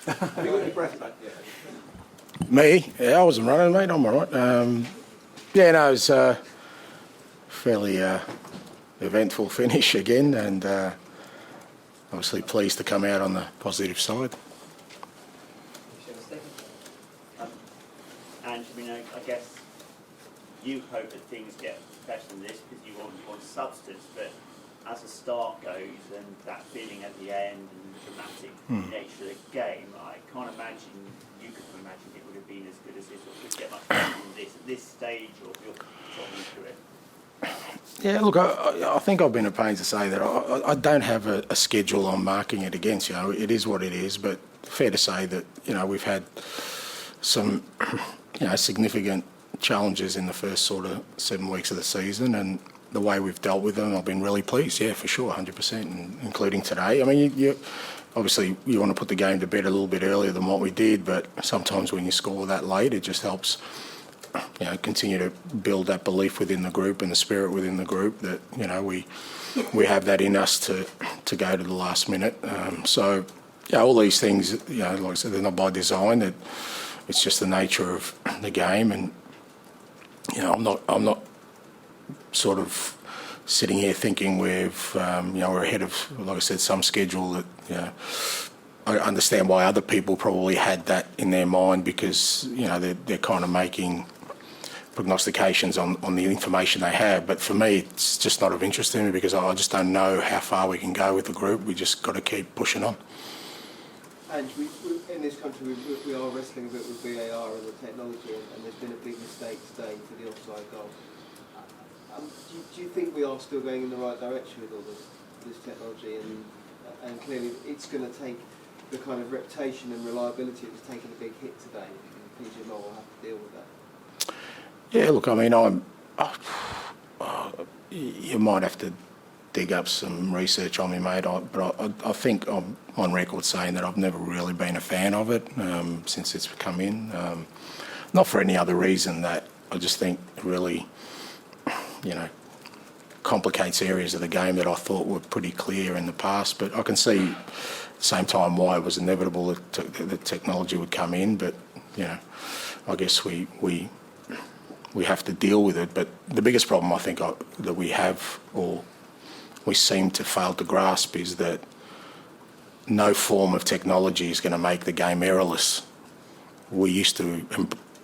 Have you got your breath back yet? Me? Yeah, I wasn't running, mate. I'm all right. Yeah, no, it was a fairly eventful finish again, and obviously pleased to come out on the positive side. Ange, I mean, I guess you hope that things get better than this because you want substance, but as the start goes and that feeling at the end and the dramatic nature of the game, I can't imagine, you couldn't imagine it would have been as good as this or could get much better than this at this stage of your Tottenham career. Yeah, look, I think I've been at pains to say that I don't have a schedule I'm marking it against. You know, it is what it is, but fair to say that, you know, we've had some, you know, significant challenges in the first sort of 7 weeks of the season, and the way we've dealt with them, I've been really pleased. Yeah, for sure, 100%, and including today. I mean, you obviously you want to put the game to bed a little bit earlier than what we did, but sometimes when you score that late, it just helps, you know, continue to build that belief within the group and the spirit within the group that, you know, we have that in us to go to the last minute. So, yeah, all these things, you know, like I said, they're not by design. It's just the nature of the game, and you know, I'm not sort of sitting here thinking we've, you know, we're ahead of, like I said, some schedule that, you know, I understand why other people probably had that in their mind because, you know, they're kind of making prognostications on the information they have. But for me, it's just not of interest to me because I just don't know how far we can go with the group. We just got to keep pushing on. And in this country, we are wrestling a bit with VAR and the technology, and there's been a big mistake today for the offside goal. Do you think we are still going in the right direction with all this technology? And clearly, it's going to take the kind of reputation and reliability that's taken a big hit today. And PG will have to deal with that. Yeah, look, I mean, you might have to dig up some research on me, mate, but I think I'm on record saying that I've never really been a fan of it since it's come in. Not for any other reason that I just think it really, you know, complicates areas of the game that I thought were pretty clear in the past. But I can see at the same time why it was inevitable that the technology would come in. But, you know, I guess we have to deal with it. But the biggest problem I think that we have, or we seem to fail to grasp, is that no form of technology is going to make the game errorless. We used to,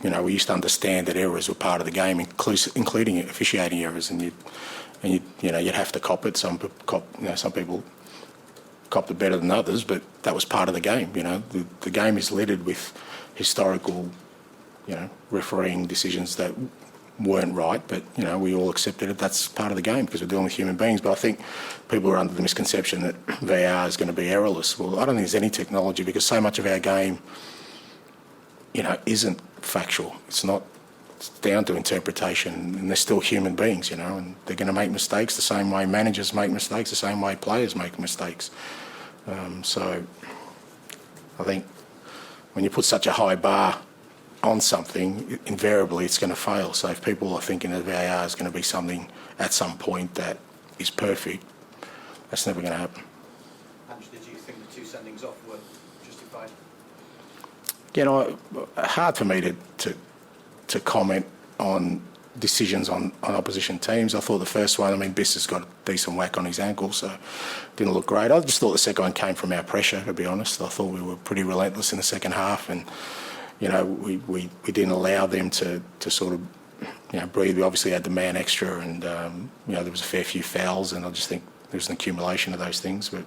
you know, understand that errors were part of the game, including officiating errors, and you'd have to cop it. Some people copped it better than others, but that was part of the game. You know, the game is littered with historical, you know, refereeing decisions that weren't right, but, you know, we all accepted it. That's part of the game because we're dealing with human beings. But I think people are under the misconception that VAR is going to be errorless. Well, I don't think there's any technology because so much of our game, you know, isn't factual. It's not. It's down to interpretation, and they're still human beings, you know, and they're going to make mistakes the same way managers make mistakes, the same way players make mistakes. So I think when you put such a high bar on something, invariably it's going to fail. So if people are thinking that VAR is going to be something at some point that is perfect, that's never going to happen. Ange, did you think the 2 sendings off were justified? You know, hard for me to comment on decisions on opposition teams. I thought the first one, I mean, Biss has got a decent whack on his ankle, so didn't look great. I just thought the second one came from our pressure, to be honest. I thought we were pretty relentless in the second half, and, you know, we didn't allow them to sort of, you know, breathe. We obviously had the man extra, and, you know, there was a fair few fouls, and I just think there was an accumulation of those things. But,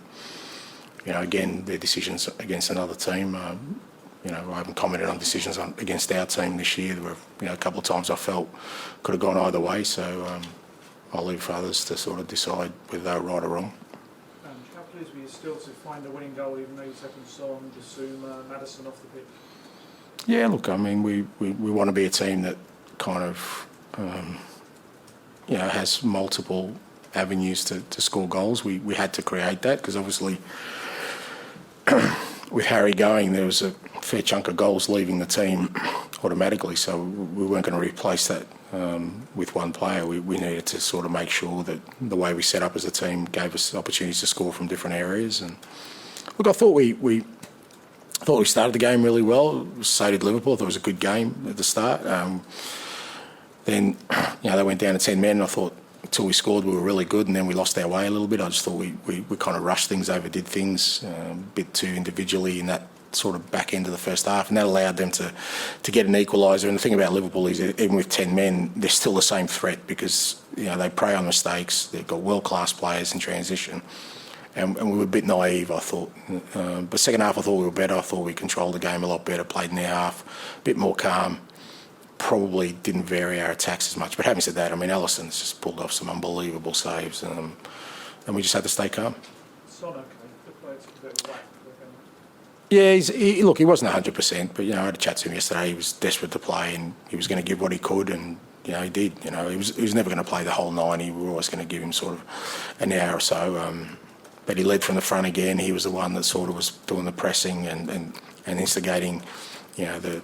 you know, again, their decisions against another team, you know, I haven't commented on decisions against our team this year. There were, you know, a couple of times I felt could have gone either way, so I'll leave for others to sort of decide whether they were right or wrong. How pleased were you still to find the winning goal, even though you taken Son, Basuma, Maddison off the pitch? Yeah, look, I mean, we want to be a team that kind of, you know, has multiple avenues to score goals. We had to create that because obviously with Harry going, there was a fair chunk of goals leaving the team automatically, so we weren't going to replace that with one player. We needed to sort of make sure that the way we set up as a team gave us opportunities to score from different areas. And look, I thought we I thought we started the game really well. So did Liverpool. I thought it was a good game at the start. Then, they went down to 10 men. And I thought until we scored, we were really good, and then we lost our way a little bit. I just thought we kind of rushed things, overdid things a bit too individually in that sort of back end of the first half, and that allowed them to get an equaliser. And the thing about Liverpool is even with 10 men, they're still the same threat because they prey on mistakes. They've got world-class players in transition. And we were a bit naive, I thought. But second half, I thought we were better. I thought we controlled the game a lot better, played in their half, a bit more calm. Probably didn't vary our attacks as much. But having said that, Allison's just pulled off some unbelievable saves, and we just had to stay calm. Son, okay, the player's a bit of a whack. Yeah, look, he wasn't 100%, but I had a chat to him yesterday. He was desperate to play, and he was going to give what he could, and he did. He was never going to play the whole 90. We were always going to give him sort of an hour or so. But he led from the front again. He was the one that sort of was doing the pressing and instigating, the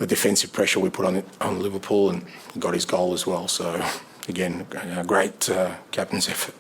defensive pressure we put on Liverpool, and got his goal as well. So again, great captain's effort.